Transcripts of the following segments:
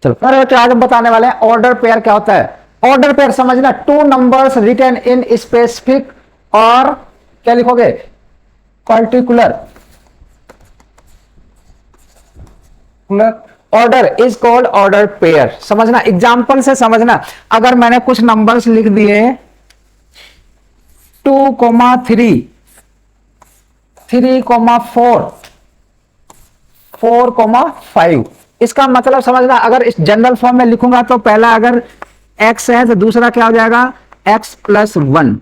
चलो अरे बच्चों आज हम बताने वाले हैं ऑर्डर पेयर क्या होता है। ऑर्डर पेयर समझना, two numbers written in specific और क्या लिखोगे particular order is called order pair. समझना, एग्जाम्पल से समझना, अगर मैंने कुछ नंबर्स लिख दिए 2,3 3,4 4,5, इसका मतलब समझना, अगर इस जनरल फॉर्म में लिखूंगा तो पहला अगर x है तो दूसरा क्या हो जाएगा x+1।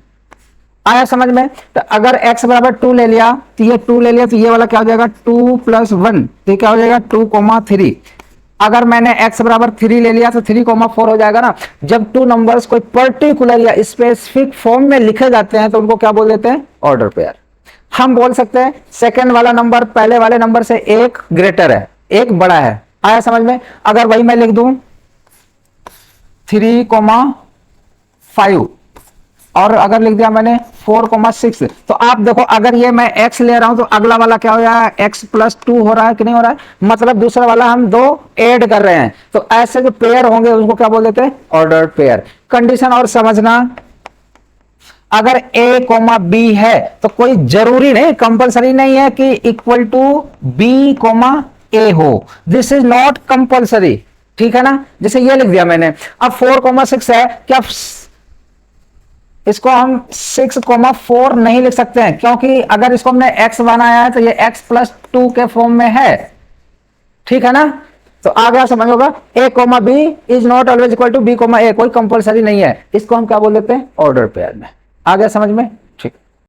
आया समझ में? तो अगर x बराबर 2 ले लिया तो ये 2 ले लिया तो ये वाला क्या हो जाएगा 2+1, तो ये क्या हो जाएगा 2,3। अगर मैंने x बराबर 3 ले लिया तो 3,4 हो जाएगा ना। जब टू नंबर्स कोई पर्टिकुलर या स्पेसिफिक फॉर्म में लिखे जाते हैं तो उनको क्या बोल देते हैं ऑर्डर पेयर। हम बोल सकते हैं सेकंड वाला नंबर पहले वाले नंबर से एक ग्रेटर है, एक बड़ा है। आया समझ में? अगर वही मैं लिख दूं 3,5 और अगर लिख दिया मैंने 4,6, तो आप देखो अगर ये मैं x ले रहा हूं तो अगला वाला क्या हो जाएगा x+2 हो रहा है कि नहीं हो रहा है, मतलब दूसरा वाला हम दो ऐड कर रहे हैं। तो ऐसे जो पेयर होंगे उसको क्या बोल देते हैं ऑर्डर पेयर। कंडीशन और समझना, अगर a, b है तो कोई जरूरी नहीं, कंपलसरी नहीं है कि इक्वल टू b, a हो। दिस इज नॉट कंपलसरी, ठीक है ना। जैसे ये लिख दिया मैंने, अब 4,6 है, क्या इसको हम 6,4 नहीं लिख सकते हैं? क्योंकि अगर इसको हमने x बनाया है तो ये x+2 के फॉर्म में है, ठीक है ना। तो आ गया समझ होगा, a, b is not always equal to b, a, कोई कंपलसरी नहीं है। इसको हम क्या बोल देते हैं ऑर्डर पेयर में। आ गया समझ में?